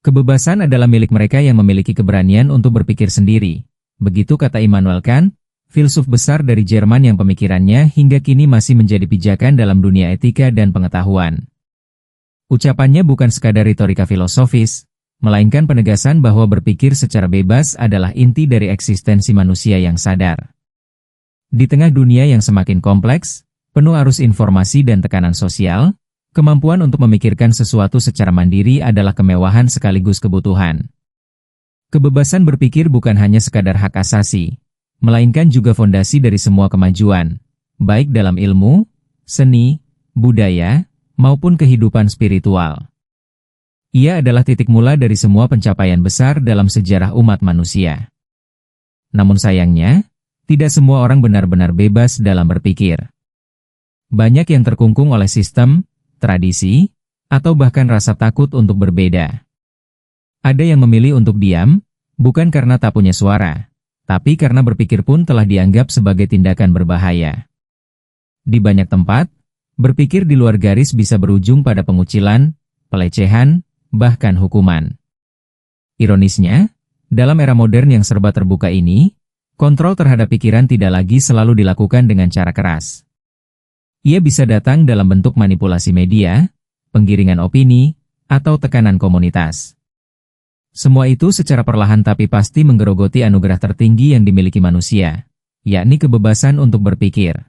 Kebebasan adalah milik mereka yang memiliki keberanian untuk berpikir sendiri. Begitu kata Immanuel Kant, filsuf besar dari Jerman yang pemikirannya hingga kini masih menjadi pijakan dalam dunia etika dan pengetahuan. Ucapannya bukan sekadar retorika filosofis, melainkan penegasan bahwa berpikir secara bebas adalah inti dari eksistensi manusia yang sadar. Di tengah dunia yang semakin kompleks, penuh arus informasi dan tekanan sosial, kemampuan untuk memikirkan sesuatu secara mandiri adalah kemewahan sekaligus kebutuhan. Kebebasan berpikir bukan hanya sekadar hak asasi, melainkan juga fondasi dari semua kemajuan, baik dalam ilmu, seni, budaya, maupun kehidupan spiritual. Ia adalah titik mula dari semua pencapaian besar dalam sejarah umat manusia. Namun sayangnya, tidak semua orang benar-benar bebas dalam berpikir. Banyak yang terkungkung oleh sistem, tradisi, atau bahkan rasa takut untuk berbeda. Ada yang memilih untuk diam, bukan karena tak punya suara, tapi karena berpikir pun telah dianggap sebagai tindakan berbahaya. Di banyak tempat, berpikir di luar garis bisa berujung pada pengucilan, pelecehan, bahkan hukuman. Ironisnya, dalam era modern yang serba terbuka ini, kontrol terhadap pikiran tidak lagi selalu dilakukan dengan cara keras. Ia bisa datang dalam bentuk manipulasi media, penggiringan opini, atau tekanan komunitas. Semua itu secara perlahan tapi pasti menggerogoti anugerah tertinggi yang dimiliki manusia, yakni kebebasan untuk berpikir.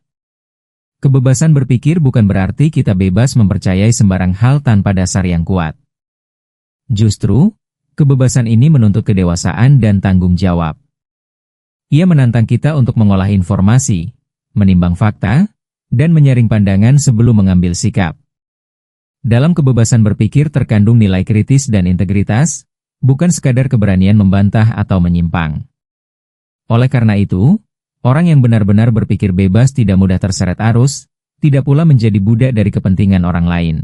Kebebasan berpikir bukan berarti kita bebas mempercayai sembarang hal tanpa dasar yang kuat. Justru, kebebasan ini menuntut kedewasaan dan tanggung jawab. Ia menantang kita untuk mengolah informasi, menimbang fakta, dan menyaring pandangan sebelum mengambil sikap. Dalam kebebasan berpikir terkandung nilai kritis dan integritas, bukan sekadar keberanian membantah atau menyimpang. Oleh karena itu, orang yang benar-benar berpikir bebas tidak mudah terseret arus, tidak pula menjadi budak dari kepentingan orang lain.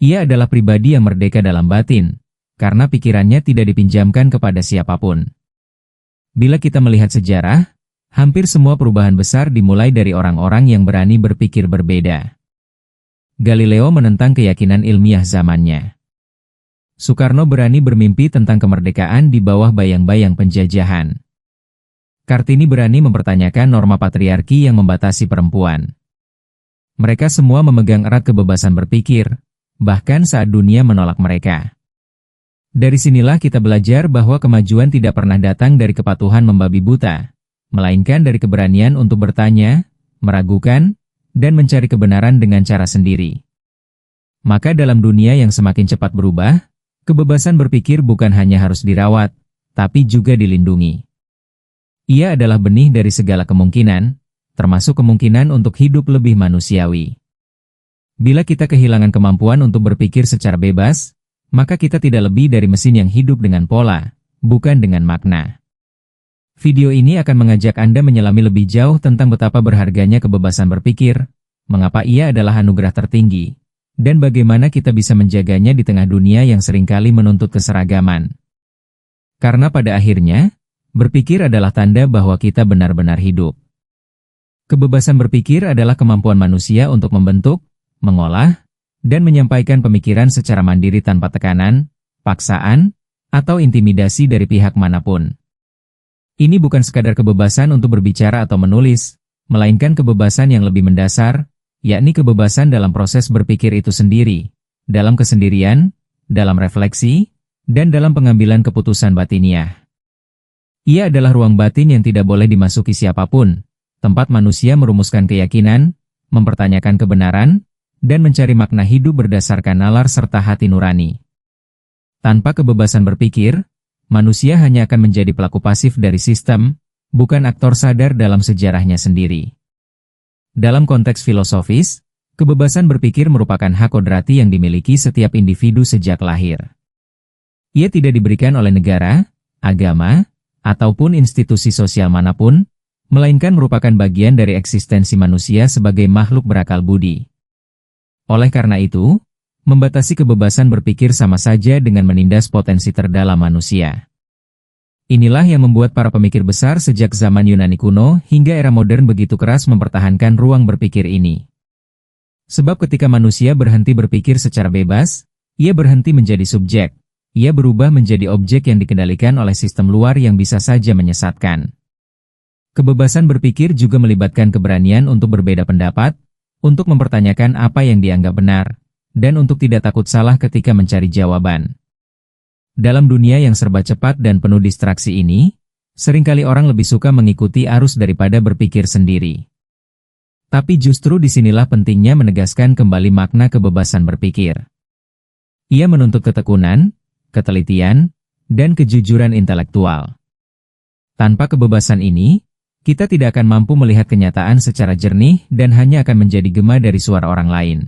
Ia adalah pribadi yang merdeka dalam batin, karena pikirannya tidak dipinjamkan kepada siapapun. Bila kita melihat sejarah, hampir semua perubahan besar dimulai dari orang-orang yang berani berpikir berbeda. Galileo menentang keyakinan ilmiah zamannya. Soekarno berani bermimpi tentang kemerdekaan di bawah bayang-bayang penjajahan. Kartini berani mempertanyakan norma patriarki yang membatasi perempuan. Mereka semua memegang erat kebebasan berpikir, bahkan saat dunia menolak mereka. Dari sinilah kita belajar bahwa kemajuan tidak pernah datang dari kepatuhan membabi buta, melainkan dari keberanian untuk bertanya, meragukan, dan mencari kebenaran dengan cara sendiri. Maka dalam dunia yang semakin cepat berubah, kebebasan berpikir bukan hanya harus dirawat, tapi juga dilindungi. Ia adalah benih dari segala kemungkinan, termasuk kemungkinan untuk hidup lebih manusiawi. Bila kita kehilangan kemampuan untuk berpikir secara bebas, maka kita tidak lebih dari mesin yang hidup dengan pola, bukan dengan makna. Video ini akan mengajak Anda menyelami lebih jauh tentang betapa berharganya kebebasan berpikir, mengapa ia adalah anugerah tertinggi, dan bagaimana kita bisa menjaganya di tengah dunia yang seringkali menuntut keseragaman. Karena pada akhirnya, berpikir adalah tanda bahwa kita benar-benar hidup. Kebebasan berpikir adalah kemampuan manusia untuk membentuk, mengolah, dan menyampaikan pemikiran secara mandiri tanpa tekanan, paksaan, atau intimidasi dari pihak manapun. Ini bukan sekadar kebebasan untuk berbicara atau menulis, melainkan kebebasan yang lebih mendasar, yakni kebebasan dalam proses berpikir itu sendiri, dalam kesendirian, dalam refleksi, dan dalam pengambilan keputusan batiniah. Ia adalah ruang batin yang tidak boleh dimasuki siapapun, tempat manusia merumuskan keyakinan, mempertanyakan kebenaran, dan mencari makna hidup berdasarkan nalar serta hati nurani. Tanpa kebebasan berpikir, manusia hanya akan menjadi pelaku pasif dari sistem, bukan aktor sadar dalam sejarahnya sendiri. Dalam konteks filosofis, kebebasan berpikir merupakan hak kodrati yang dimiliki setiap individu sejak lahir. Ia tidak diberikan oleh negara, agama, ataupun institusi sosial manapun, melainkan merupakan bagian dari eksistensi manusia sebagai makhluk berakal budi. Oleh karena itu, membatasi kebebasan berpikir sama saja dengan menindas potensi terdalam manusia. Inilah yang membuat para pemikir besar sejak zaman Yunani kuno hingga era modern begitu keras mempertahankan ruang berpikir ini. Sebab ketika manusia berhenti berpikir secara bebas, ia berhenti menjadi subjek, ia berubah menjadi objek yang dikendalikan oleh sistem luar yang bisa saja menyesatkan. Kebebasan berpikir juga melibatkan keberanian untuk berbeda pendapat, untuk mempertanyakan apa yang dianggap benar, dan untuk tidak takut salah ketika mencari jawaban. Dalam dunia yang serba cepat dan penuh distraksi ini, seringkali orang lebih suka mengikuti arus daripada berpikir sendiri. Tapi justru disinilah pentingnya menegaskan kembali makna kebebasan berpikir. Ia menuntut ketekunan, ketelitian, dan kejujuran intelektual. Tanpa kebebasan ini, kita tidak akan mampu melihat kenyataan secara jernih dan hanya akan menjadi gema dari suara orang lain.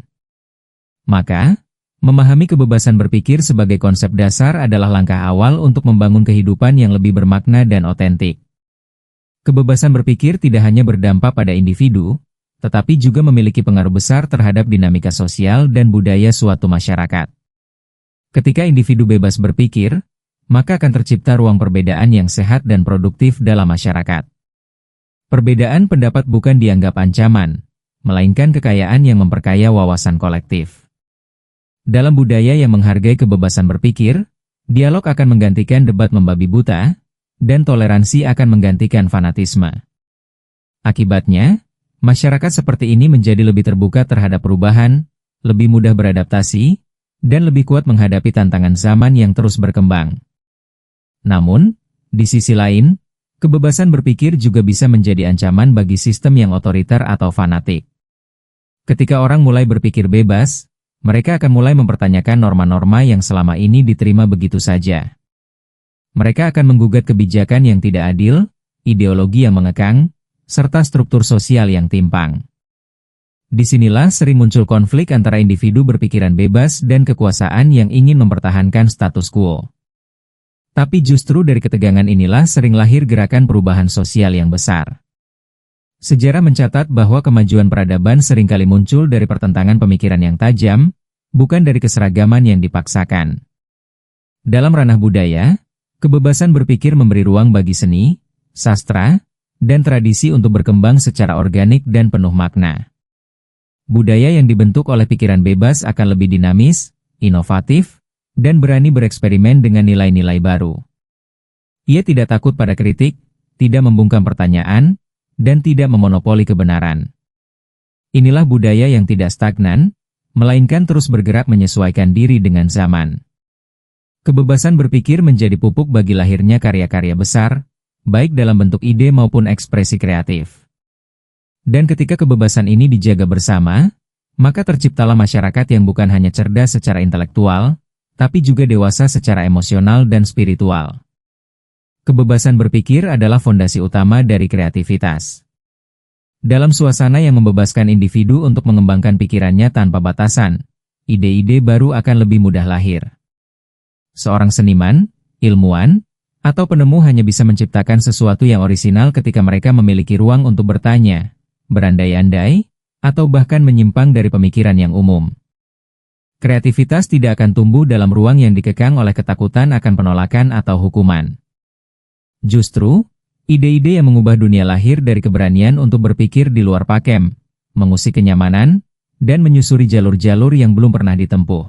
Maka, memahami kebebasan berpikir sebagai konsep dasar adalah langkah awal untuk membangun kehidupan yang lebih bermakna dan otentik. Kebebasan berpikir tidak hanya berdampak pada individu, tetapi juga memiliki pengaruh besar terhadap dinamika sosial dan budaya suatu masyarakat. Ketika individu bebas berpikir, maka akan tercipta ruang perbedaan yang sehat dan produktif dalam masyarakat. Perbedaan pendapat bukan dianggap ancaman, melainkan kekayaan yang memperkaya wawasan kolektif. Dalam budaya yang menghargai kebebasan berpikir, dialog akan menggantikan debat membabi buta, dan toleransi akan menggantikan fanatisme. Akibatnya, masyarakat seperti ini menjadi lebih terbuka terhadap perubahan, lebih mudah beradaptasi, dan lebih kuat menghadapi tantangan zaman yang terus berkembang. Namun, di sisi lain, kebebasan berpikir juga bisa menjadi ancaman bagi sistem yang otoriter atau fanatik. Ketika orang mulai berpikir bebas, mereka akan mulai mempertanyakan norma-norma yang selama ini diterima begitu saja. Mereka akan menggugat kebijakan yang tidak adil, ideologi yang mengekang, serta struktur sosial yang timpang. Disinilah sering muncul konflik antara individu berpikiran bebas dan kekuasaan yang ingin mempertahankan status quo. Tapi justru dari ketegangan inilah sering lahir gerakan perubahan sosial yang besar. Sejarah mencatat bahwa kemajuan peradaban seringkali muncul dari pertentangan pemikiran yang tajam, bukan dari keseragaman yang dipaksakan. Dalam ranah budaya, kebebasan berpikir memberi ruang bagi seni, sastra, dan tradisi untuk berkembang secara organik dan penuh makna. Budaya yang dibentuk oleh pikiran bebas akan lebih dinamis, inovatif, dan berani bereksperimen dengan nilai-nilai baru. Ia tidak takut pada kritik, tidak membungkam pertanyaan, dan tidak memonopoli kebenaran. Inilah budaya yang tidak stagnan, melainkan terus bergerak menyesuaikan diri dengan zaman. Kebebasan berpikir menjadi pupuk bagi lahirnya karya-karya besar, baik dalam bentuk ide maupun ekspresi kreatif. Dan ketika kebebasan ini dijaga bersama, maka terciptalah masyarakat yang bukan hanya cerdas secara intelektual, tapi juga dewasa secara emosional dan spiritual. Kebebasan berpikir adalah fondasi utama dari kreativitas. Dalam suasana yang membebaskan individu untuk mengembangkan pikirannya tanpa batasan, ide-ide baru akan lebih mudah lahir. Seorang seniman, ilmuwan, atau penemu hanya bisa menciptakan sesuatu yang orisinal ketika mereka memiliki ruang untuk bertanya, berandai-andai, atau bahkan menyimpang dari pemikiran yang umum. Kreativitas tidak akan tumbuh dalam ruang yang dikekang oleh ketakutan akan penolakan atau hukuman. Justru, ide-ide yang mengubah dunia lahir dari keberanian untuk berpikir di luar pakem, mengusik kenyamanan, dan menyusuri jalur-jalur yang belum pernah ditempuh.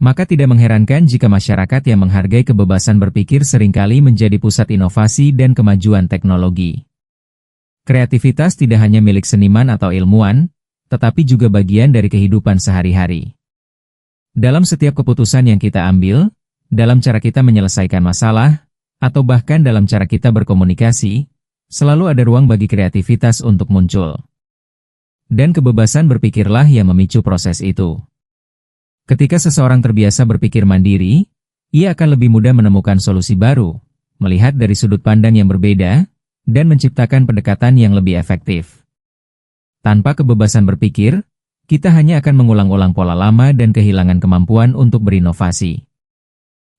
Maka tidak mengherankan jika masyarakat yang menghargai kebebasan berpikir seringkali menjadi pusat inovasi dan kemajuan teknologi. Kreativitas tidak hanya milik seniman atau ilmuwan, tetapi juga bagian dari kehidupan sehari-hari. Dalam setiap keputusan yang kita ambil, dalam cara kita menyelesaikan masalah, atau bahkan dalam cara kita berkomunikasi, selalu ada ruang bagi kreativitas untuk muncul. Dan kebebasan berpikirlah yang memicu proses itu. Ketika seseorang terbiasa berpikir mandiri, ia akan lebih mudah menemukan solusi baru, melihat dari sudut pandang yang berbeda, dan menciptakan pendekatan yang lebih efektif. Tanpa kebebasan berpikir, kita hanya akan mengulang-ulang pola lama dan kehilangan kemampuan untuk berinovasi.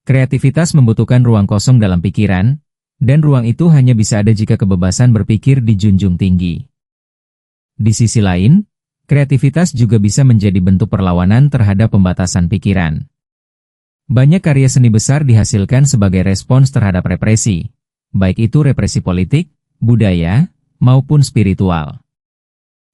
Kreativitas membutuhkan ruang kosong dalam pikiran, dan ruang itu hanya bisa ada jika kebebasan berpikir dijunjung tinggi. Di sisi lain, kreativitas juga bisa menjadi bentuk perlawanan terhadap pembatasan pikiran. Banyak karya seni besar dihasilkan sebagai respons terhadap represi, baik itu represi politik, budaya, maupun spiritual.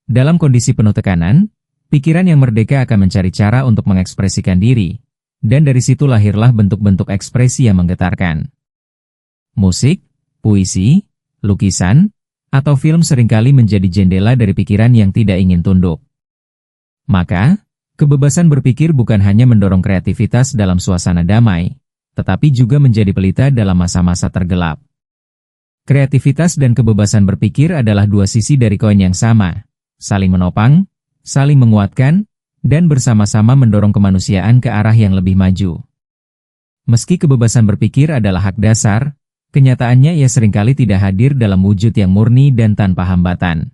Dalam kondisi penuh tekanan, pikiran yang merdeka akan mencari cara untuk mengekspresikan diri, dan dari situ lahirlah bentuk-bentuk ekspresi yang menggetarkan. Musik, puisi, lukisan, atau film seringkali menjadi jendela dari pikiran yang tidak ingin tunduk. Maka, kebebasan berpikir bukan hanya mendorong kreativitas dalam suasana damai, tetapi juga menjadi pelita dalam masa-masa tergelap. Kreativitas dan kebebasan berpikir adalah dua sisi dari koin yang sama, saling menopang, saling menguatkan, dan bersama-sama mendorong kemanusiaan ke arah yang lebih maju. Meski kebebasan berpikir adalah hak dasar, kenyataannya ia seringkali tidak hadir dalam wujud yang murni dan tanpa hambatan.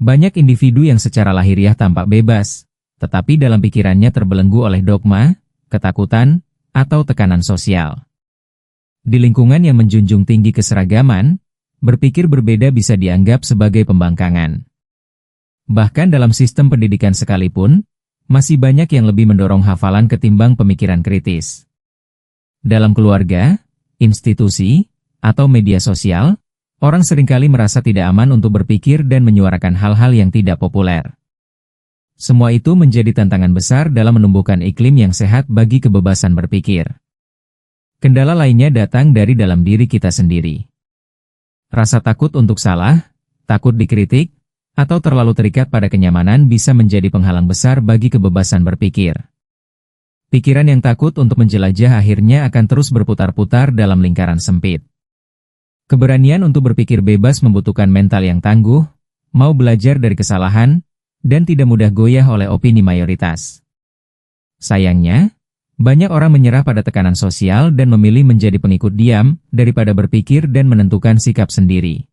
Banyak individu yang secara lahiriah tampak bebas, tetapi dalam pikirannya terbelenggu oleh dogma, ketakutan, atau tekanan sosial. Di lingkungan yang menjunjung tinggi keseragaman, berpikir berbeda bisa dianggap sebagai pembangkangan. Bahkan dalam sistem pendidikan sekalipun, masih banyak yang lebih mendorong hafalan ketimbang pemikiran kritis. Dalam keluarga, institusi, atau media sosial, orang seringkali merasa tidak aman untuk berpikir dan menyuarakan hal-hal yang tidak populer. Semua itu menjadi tantangan besar dalam menumbuhkan iklim yang sehat bagi kebebasan berpikir. Kendala lainnya datang dari dalam diri kita sendiri. Rasa takut untuk salah, takut dikritik, atau terlalu terikat pada kenyamanan bisa menjadi penghalang besar bagi kebebasan berpikir. Pikiran yang takut untuk menjelajah akhirnya akan terus berputar-putar dalam lingkaran sempit. Keberanian untuk berpikir bebas membutuhkan mental yang tangguh, mau belajar dari kesalahan, dan tidak mudah goyah oleh opini mayoritas. Sayangnya, banyak orang menyerah pada tekanan sosial dan memilih menjadi pengikut diam daripada berpikir dan menentukan sikap sendiri.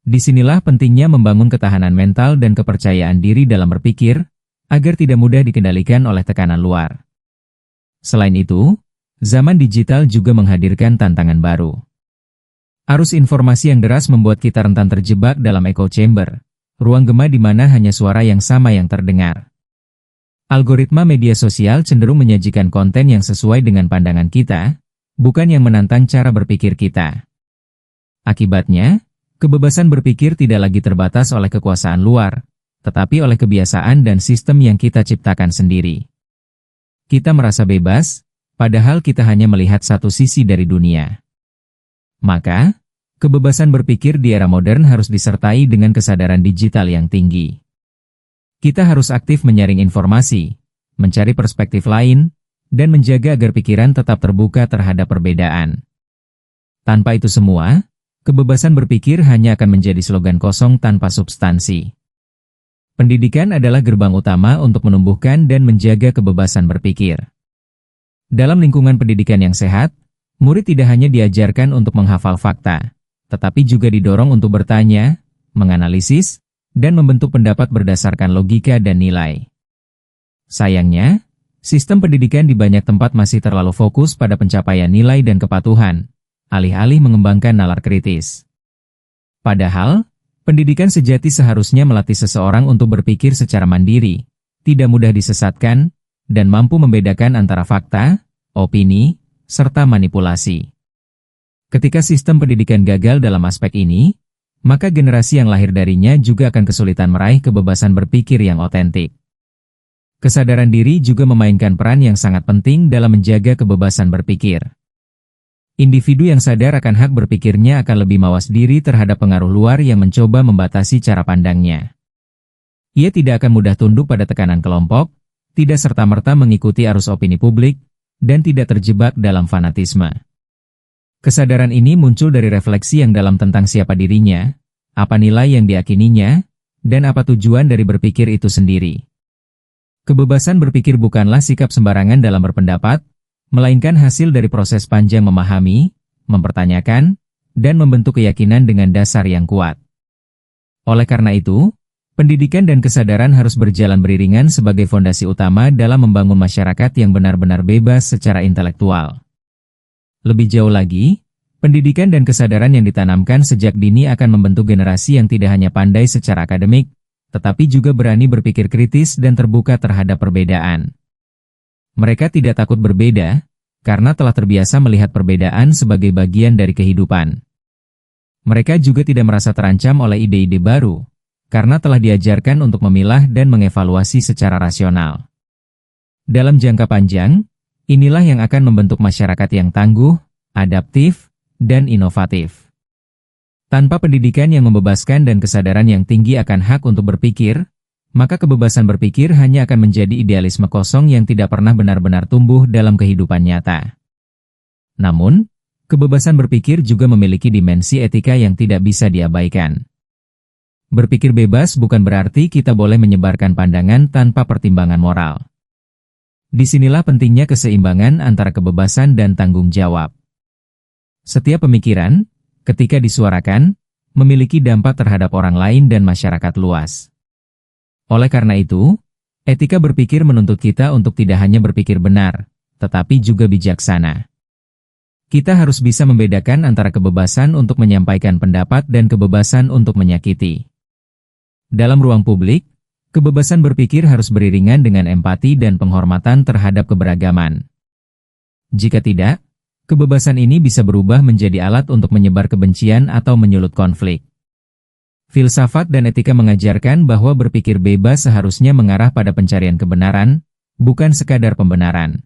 Disinilah pentingnya membangun ketahanan mental dan kepercayaan diri dalam berpikir, agar tidak mudah dikendalikan oleh tekanan luar. Selain itu, zaman digital juga menghadirkan tantangan baru. Arus informasi yang deras membuat kita rentan terjebak dalam echo chamber, ruang gema di mana hanya suara yang sama yang terdengar. Algoritma media sosial cenderung menyajikan konten yang sesuai dengan pandangan kita, bukan yang menantang cara berpikir kita. Akibatnya, kebebasan berpikir tidak lagi terbatas oleh kekuasaan luar, tetapi oleh kebiasaan dan sistem yang kita ciptakan sendiri. Kita merasa bebas, padahal kita hanya melihat satu sisi dari dunia. Maka, kebebasan berpikir di era modern harus disertai dengan kesadaran digital yang tinggi. Kita harus aktif menyaring informasi, mencari perspektif lain, dan menjaga agar pikiran tetap terbuka terhadap perbedaan. Tanpa itu semua, kebebasan berpikir hanya akan menjadi slogan kosong tanpa substansi. Pendidikan adalah gerbang utama untuk menumbuhkan dan menjaga kebebasan berpikir. Dalam lingkungan pendidikan yang sehat, murid tidak hanya diajarkan untuk menghafal fakta, tetapi juga didorong untuk bertanya, menganalisis, dan membentuk pendapat berdasarkan logika dan nilai. Sayangnya, sistem pendidikan di banyak tempat masih terlalu fokus pada pencapaian nilai dan kepatuhan, alih-alih mengembangkan nalar kritis. Padahal, pendidikan sejati seharusnya melatih seseorang untuk berpikir secara mandiri, tidak mudah disesatkan, dan mampu membedakan antara fakta, opini, serta manipulasi. Ketika sistem pendidikan gagal dalam aspek ini, maka generasi yang lahir darinya juga akan kesulitan meraih kebebasan berpikir yang otentik. Kesadaran diri juga memainkan peran yang sangat penting dalam menjaga kebebasan berpikir. Individu yang sadar akan hak berpikirnya akan lebih mawas diri terhadap pengaruh luar yang mencoba membatasi cara pandangnya. Ia tidak akan mudah tunduk pada tekanan kelompok, tidak serta-merta mengikuti arus opini publik, dan tidak terjebak dalam fanatisme. Kesadaran ini muncul dari refleksi yang dalam tentang siapa dirinya, apa nilai yang diyakininya, dan apa tujuan dari berpikir itu sendiri. Kebebasan berpikir bukanlah sikap sembarangan dalam berpendapat, melainkan hasil dari proses panjang memahami, mempertanyakan, dan membentuk keyakinan dengan dasar yang kuat. Oleh karena itu, pendidikan dan kesadaran harus berjalan beriringan sebagai fondasi utama dalam membangun masyarakat yang benar-benar bebas secara intelektual. Lebih jauh lagi, pendidikan dan kesadaran yang ditanamkan sejak dini akan membentuk generasi yang tidak hanya pandai secara akademik, tetapi juga berani berpikir kritis dan terbuka terhadap perbedaan. Mereka tidak takut berbeda, karena telah terbiasa melihat perbedaan sebagai bagian dari kehidupan. Mereka juga tidak merasa terancam oleh ide-ide baru, karena telah diajarkan untuk memilah dan mengevaluasi secara rasional. Dalam jangka panjang, Inilah yang akan membentuk masyarakat yang tangguh, adaptif, dan inovatif. Tanpa pendidikan yang membebaskan dan kesadaran yang tinggi akan hak untuk berpikir, maka kebebasan berpikir hanya akan menjadi idealisme kosong yang tidak pernah benar-benar tumbuh dalam kehidupan nyata. Namun, kebebasan berpikir juga memiliki dimensi etika yang tidak bisa diabaikan. Berpikir bebas bukan berarti kita boleh menyebarkan pandangan tanpa pertimbangan moral. Disinilah pentingnya keseimbangan antara kebebasan dan tanggung jawab. Setiap pemikiran, ketika disuarakan, memiliki dampak terhadap orang lain dan masyarakat luas. Oleh karena itu, etika berpikir menuntut kita untuk tidak hanya berpikir benar, tetapi juga bijaksana. Kita harus bisa membedakan antara kebebasan untuk menyampaikan pendapat dan kebebasan untuk menyakiti. Dalam ruang publik, kebebasan berpikir harus beriringan dengan empati dan penghormatan terhadap keberagaman. Jika tidak, kebebasan ini bisa berubah menjadi alat untuk menyebar kebencian atau menyulut konflik. Filsafat dan etika mengajarkan bahwa berpikir bebas seharusnya mengarah pada pencarian kebenaran, bukan sekadar pembenaran.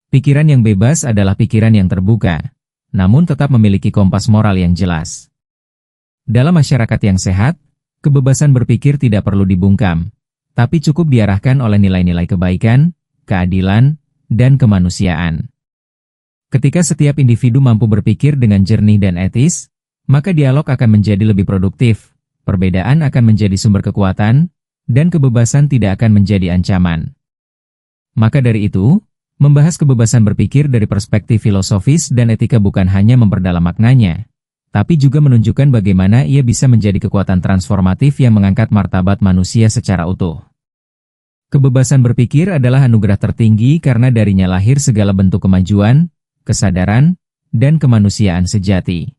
Pikiran yang bebas adalah pikiran yang terbuka, namun tetap memiliki kompas moral yang jelas. Dalam masyarakat yang sehat, kebebasan berpikir tidak perlu dibungkam, tapi cukup diarahkan oleh nilai-nilai kebaikan, keadilan, dan kemanusiaan. Ketika setiap individu mampu berpikir dengan jernih dan etis, maka dialog akan menjadi lebih produktif, perbedaan akan menjadi sumber kekuatan, dan kebebasan tidak akan menjadi ancaman. Maka dari itu, membahas kebebasan berpikir dari perspektif filosofis dan etika bukan hanya memperdalam maknanya, tapi juga menunjukkan bagaimana ia bisa menjadi kekuatan transformatif yang mengangkat martabat manusia secara utuh. Kebebasan berpikir adalah anugerah tertinggi karena darinya lahir segala bentuk kemajuan, kesadaran, dan kemanusiaan sejati.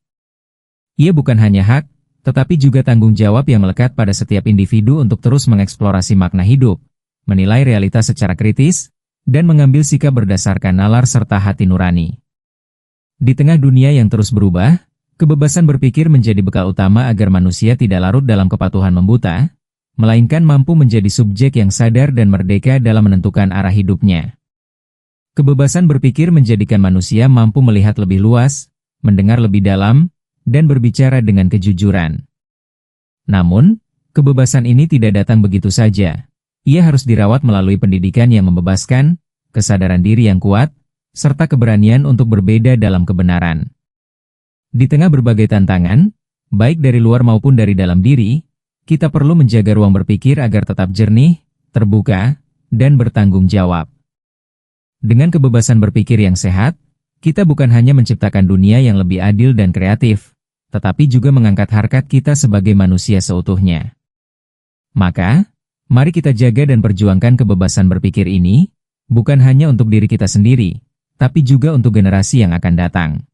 Ia bukan hanya hak, tetapi juga tanggung jawab yang melekat pada setiap individu untuk terus mengeksplorasi makna hidup, menilai realitas secara kritis, dan mengambil sikap berdasarkan nalar serta hati nurani. Di tengah dunia yang terus berubah, kebebasan berpikir menjadi bekal utama agar manusia tidak larut dalam kepatuhan membuta, melainkan mampu menjadi subjek yang sadar dan merdeka dalam menentukan arah hidupnya. Kebebasan berpikir menjadikan manusia mampu melihat lebih luas, mendengar lebih dalam, dan berbicara dengan kejujuran. Namun, kebebasan ini tidak datang begitu saja. Ia harus dirawat melalui pendidikan yang membebaskan, kesadaran diri yang kuat, serta keberanian untuk berbeda dalam kebenaran. Di tengah berbagai tantangan, baik dari luar maupun dari dalam diri, kita perlu menjaga ruang berpikir agar tetap jernih, terbuka, dan bertanggung jawab. Dengan kebebasan berpikir yang sehat, kita bukan hanya menciptakan dunia yang lebih adil dan kreatif, tetapi juga mengangkat harkat kita sebagai manusia seutuhnya. Maka, mari kita jaga dan perjuangkan kebebasan berpikir ini, bukan hanya untuk diri kita sendiri, tapi juga untuk generasi yang akan datang.